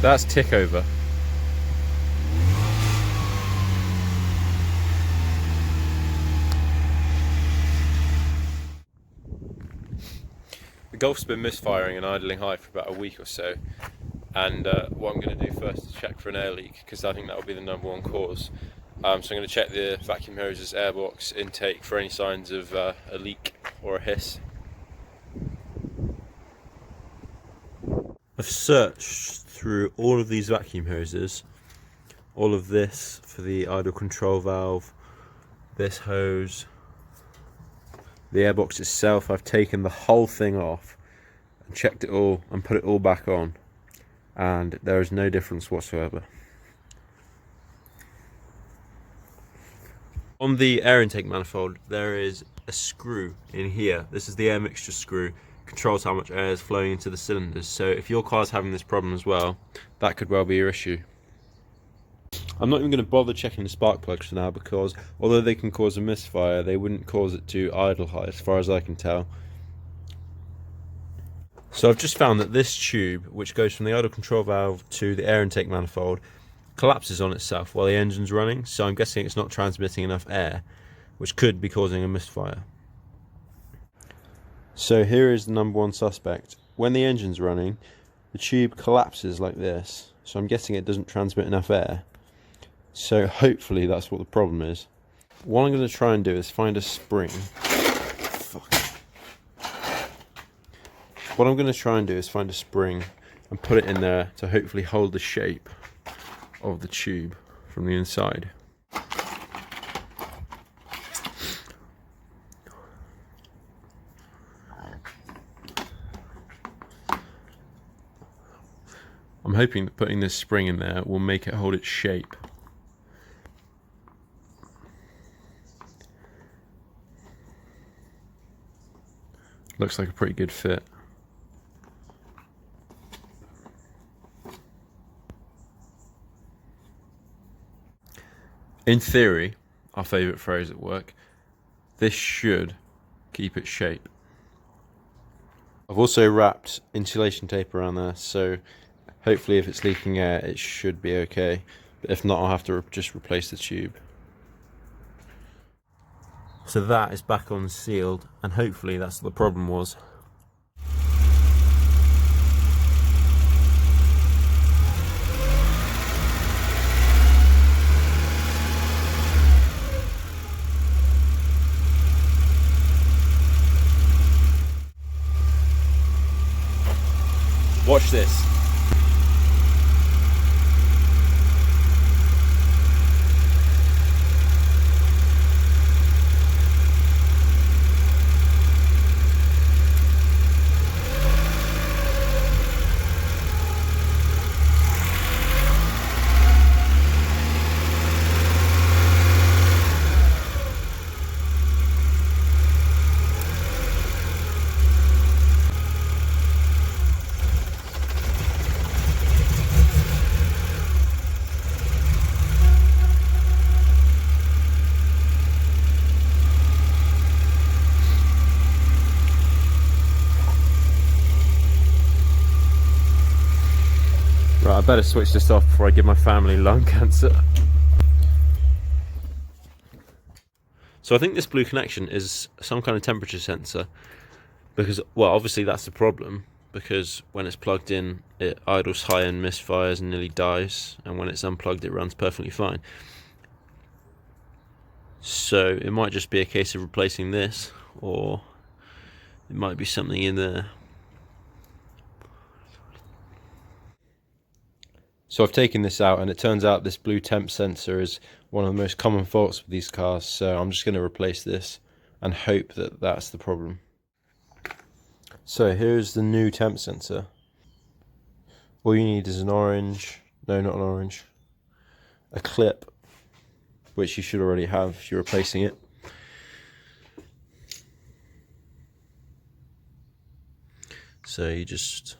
That's tick over. The Golf's been misfiring and idling high for about a week or so, and what I'm going to do first is check for an air leak, because I think that will be the #1 cause. So I'm going to check the vacuum hose's airbox intake for any signs of a leak or a hiss. I've searched through all of these vacuum hoses, all of this for the idle control valve, this hose, the airbox itself. I've taken the whole thing off and checked it all and put it all back on, and there is no difference whatsoever. On the air intake manifold there is a screw in here. This is the air mixture screw. Controls how much air is flowing into the cylinders, so if your car's having this problem as well, that could well be your issue. I'm not even going to bother checking the spark plugs for now, because although they can cause a misfire, they wouldn't cause it to idle high as far as I can tell. So I've just found that this tube, which goes from the idle control valve to the air intake manifold, collapses on itself while the engine's running, so I'm guessing it's not transmitting enough air, which could be causing a misfire. So here is the #1 suspect. When the engine's running, the tube collapses like this, so I'm guessing it doesn't transmit enough air. So hopefully that's what the problem is. What I'm going to try and do is find a spring. What I'm going to try and do is find a spring and put it in there to hopefully hold the shape of the tube from the inside. I'm hoping that putting this spring in there will make it hold its shape. Looks like a pretty good fit. In theory, our favourite phrase at work, this should keep its shape. I've also wrapped insulation tape around there, so hopefully if it's leaking air it should be okay, but if not I'll have to just replace the tube. So that is back on sealed, and hopefully that's what the problem was. Watch this. Right, I better switch this off before I give my family lung cancer. So I think this blue connection is some kind of temperature sensor, because, well, obviously that's the problem, because when it's plugged in it idles high and misfires and nearly dies, and when it's unplugged it runs perfectly fine. So it might just be a case of replacing this, or it might be something in there. So I've taken this out, and it turns out this blue temp sensor is one of the most common faults with these cars, so I'm just going to replace this and hope that that's the problem. So here's the new temp sensor. All you need is an orange, no, not an orange, a clip, which you should already have if you're replacing it. So you just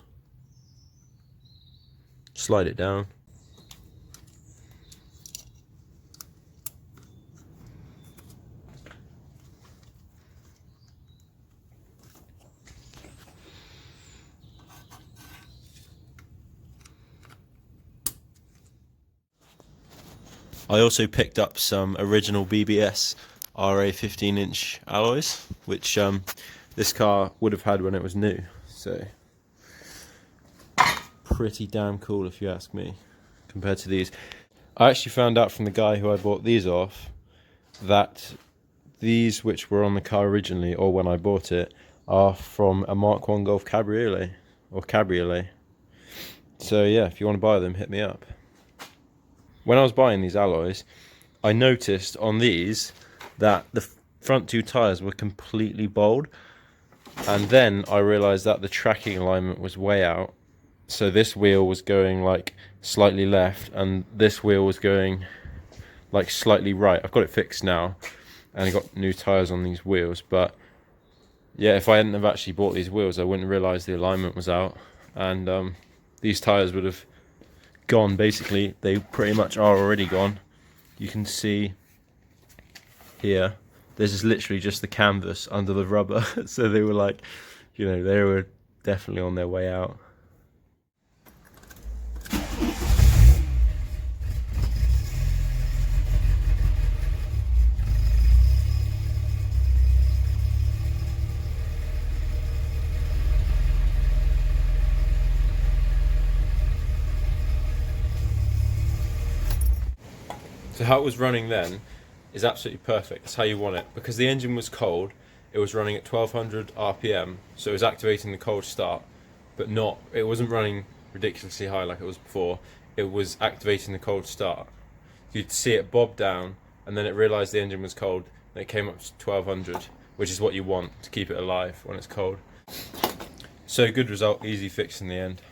slide it down. I also picked up some original BBS RA 15-inch alloys, which this car would have had when it was new. So pretty damn cool if you ask me, compared to these. I actually found out from the guy who I bought these off that these, which were on the car originally, or when I bought it, are from a Mk2 Golf cabriolet, or cabriolet. So yeah, if you want to buy them, hit me up. When I was buying these alloys, I noticed on these that the front two tyres were completely bowled, and then I realised that the tracking alignment was way out. So this wheel was going like slightly left, and this wheel was going like slightly right. I've got it fixed now, and I got new tyres on these wheels. But yeah, if I hadn't have actually bought these wheels, I wouldn't realise the alignment was out, and these tyres would have gone. Basically, they pretty much are already gone. You can see here, this is literally just the canvas under the rubber. So they were like, you know, they were definitely on their way out. So how it was running then is absolutely perfect. That's how you want it. Because the engine was cold, it was running at 1200 RPM, so it was activating the cold start, but it wasn't running ridiculously high like it was before. It was activating the cold start. You'd see it bob down, and then it realised the engine was cold, and it came up to 1200, which is what you want to keep it alive when it's cold. So good result, easy fix in the end.